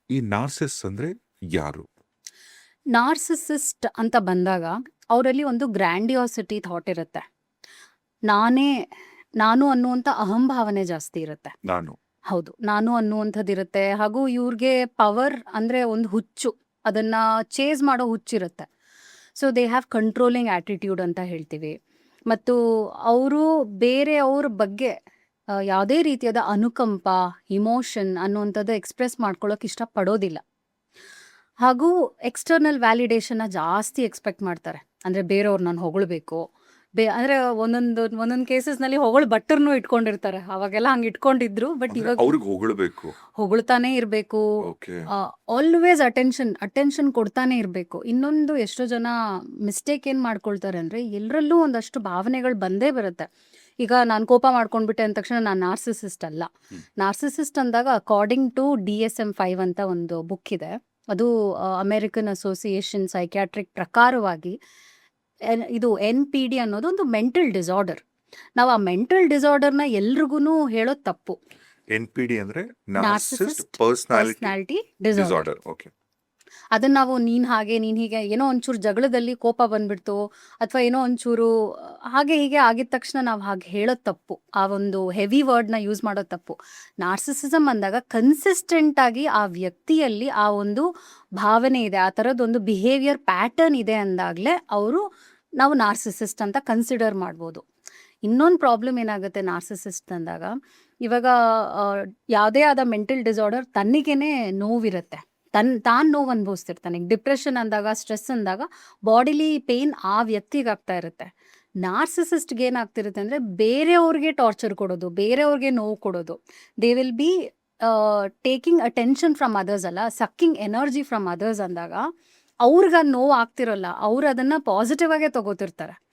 ಈ ನಾರ್ಸಿಸ್ ಅಂದ್ರೆ ಯಾರು? ನಾರ್ಸಿಸಿಸ್ಟ್ ಅಂತ ಬಂದಾಗ ಅವರಲ್ಲಿ ಒಂದು ಗ್ರ್ಯಾಂಡಿಯಾಸಿಟಿ ಥಾಟ್ ಇರುತ್ತೆ. ನಾನೇ ನಾನು ಅನ್ನುವಂಥ ಅಹಂಭಾವನೆ ಜಾಸ್ತಿ ಇರುತ್ತೆ. ನಾನು. ಹೌದು, ನಾನು ಅನ್ನುವಂಥದ್ದಿರುತ್ತೆ. ಹಾಗೂ ಇವ್ರಿಗೆ ಪವರ್ ಅಂದರೆ ಒಂದು ಹುಚ್ಚು, ಅದನ್ನ ಚೇಸ್ ಮಾಡೋ ಹುಚ್ಚಿರುತ್ತೆ. So they have controlling attitude ಅಂತ ಹೇಳ್ತೀವಿ. ಮತ್ತು ಅವರು ಬೇರೆಯವ್ರ ಬಗ್ಗೆ ಯಾವುದೇ ರೀತಿಯಾದ ಅನುಕಂಪ, ಇಮೋಷನ್ ಅನ್ನುವಂಥದ್ದು ಎಕ್ಸ್‌ಪ್ರೆಸ್ ಮಾಡ್ಕೊಳ್ಳೋಕೆ ಇಷ್ಟಪಡೋದಿಲ್ಲ. ಹಾಗೂ ಎಕ್ಸ್ಟರ್ನಲ್ ವ್ಯಾಲಿಡೇಷನ್ನ ಜಾಸ್ತಿ ಎಕ್ಸ್ಪೆಕ್ಟ್ ಮಾಡ್ತಾರೆ. ಅಂದರೆ ಬೇರೆಯವ್ರು ನಾನು ಹೊಗಳ್ಬೇಕು. ಅಂದರೆ ಒಂದೊಂದು ಕೇಸಸ್ನಲ್ಲಿ ಹೊಗಳು ಭಟ್ಟರನ್ನೂ ಇಟ್ಕೊಂಡಿರ್ತಾರೆ. ಅವಾಗೆಲ್ಲ ಹಂಗೆ ಇಟ್ಕೊಂಡಿದ್ರು. ಬಟ್ ಅಂದ್ರೆ ಇವಾಗ ಅವ್ರಿಗೆ ಹೊಗಳಬೇಕು. ಹೊಗಳ್ತಾನೆ ಇರಬೇಕು. ಓಕೆ. ಆಲ್ವೇಸ್ ಅಟೆನ್ಷನ್ ಕೊಡ್ತಾನೆ ಇರಬೇಕು. ಇನ್ನೊಂದು ಎಷ್ಟೋ ಜನ ಮಿಸ್ಟೇಕ್ ಏನು ಮಾಡ್ಕೊಳ್ತಾರೆ ಅಂದರೆ, ಎಲ್ಲರಲ್ಲೂ ಒಂದಷ್ಟು ಭಾವನೆಗಳು ಬಂದೇ ಬರುತ್ತೆ. ಈಗ ನಾನು ಕೋಪ ಮಾಡ್ಕೊಂಡ್ಬಿಟ್ಟೆ ಅಂದ ತಕ್ಷಣ ನಾನು ನಾರ್ಸಿಸಿಸ್ಟ್ ಅಲ್ಲ. ನಾರ್ಸಿಸಿಸ್ಟ್ ಅಂದಾಗ ಅಕಾರ್ಡಿಂಗ್ ಟು DSM-5 ಅಂತ ಒಂದು ಬುಕ್ ಇದೆ. ಅದು ಅಮೆರಿಕನ್ ಅಸೋಸಿಯೇಷನ್ ಸೈಕ್ಯಾಟ್ರಿಕ್ ಪ್ರಕಾರವಾಗಿ ಇದು NPD ಅನ್ನೋದು ಒಂದು ಮೆಂಟಲ್ ಡಿಸಾರ್ಡರ್. ನಾವು ಆ ಮೆಂಟಲ್ ಡಿಸಾರ್ಡರ್ನ ಎಲ್ರಿಗೂ ಹೇಳೋದು ತಪ್ಪು. NPD ಅಂದ್ರೆ narcissist narcissistic personality personality disorder. Disorder. Okay. ಅದನ್ನ ನಾವು ನೀನ್ ಹಾಗೆ ನೀನ್ ಹೀಗೆ ಏನೋ ಒಂಚೂರು ಜಗಳದಲ್ಲಿ ಕೋಪ ಬಂದ್ಬಿಡ್ತು, ಅಥವಾ ಏನೋ ಒಂಚೂರು ಹಾಗೆ ಹೀಗೆ ಆಗಿದ ತಕ್ಷಣ ನಾವು ಹಾಗೆ ಹೇಳೋದು ತಪ್ಪು. ಆ ಒಂದು ಹೆವಿ ವರ್ಡ್ನ ಯೂಸ್ ಮಾಡೋದು ತಪ್ಪು. ನಾರ್ಸಿಸಿಸಮ್ ಅಂದಾಗ ಕನ್ಸಿಸ್ಟೆಂಟ್ ಆಗಿ ಆ ವ್ಯಕ್ತಿಯಲ್ಲಿ ಆ ಒಂದು ಭಾವನೆ ಇದೆ, ಆ ಥರದ್ದೊಂದು ಬಿಹೇವಿಯರ್ ಪ್ಯಾಟರ್ನ್ ಇದೆ ಅಂದಾಗಲೇ ನಾವು ನಾರ್ಸಿಸಿಸ್ಟ್ ಅಂತ ಕನ್ಸಿಡರ್ ಮಾಡ್ಬೋದು. ಇನ್ನೊಂದು ಪ್ರಾಬ್ಲಮ್ ಏನಾಗುತ್ತೆ ನಾರ್ಸಿಸಿಸ್ಟ್ ಅಂದಾಗ, ಇವಾಗ ಯಾವುದೇ ಆದ ಮೆಂಟಲ್ ಡಿಸಾರ್ಡರ್ ತನ್ನಿಗೇನೆ ನೋವಿರುತ್ತೆ, ತಾನು ನೋವು ಅನುಭವಿಸ್ತಿರ್ತಾನೆ. ಡಿಪ್ರೆಷನ್ ಅಂದಾಗ, ಸ್ಟ್ರೆಸ್ ಅಂದಾಗ ಬಾಡಿಲಿ ಪೇನ್ ಆ ವ್ಯಕ್ತಿಗೆ ಆಗ್ತಾ ಇರುತ್ತೆ. ನಾರ್ಸಿಸಿಸ್ಟ್ಗೆ ಏನಾಗ್ತಿರುತ್ತೆ ಅಂದರೆ, ಬೇರೆಯವ್ರಿಗೆ ಟಾರ್ಚರ್ ಕೊಡೋದು, ಬೇರೆಯವ್ರಿಗೆ ನೋವು ಕೊಡೋದು. They will be taking attention from others, ಅಲ್ಲ ಸಕ್ಕಿಂಗ್ ಎನರ್ಜಿ ಫ್ರಮ್ ಅದರ್ಸ್ ಅಂದಾಗ ಅವ್ರಿಗೆ ನೋವು ಆಗ್ತಿರೋಲ್ಲ, ಅವ್ರು ಅದನ್ನು ಪಾಸಿಟಿವ್ ಆಗೇ ತಗೋತಿರ್ತಾರೆ.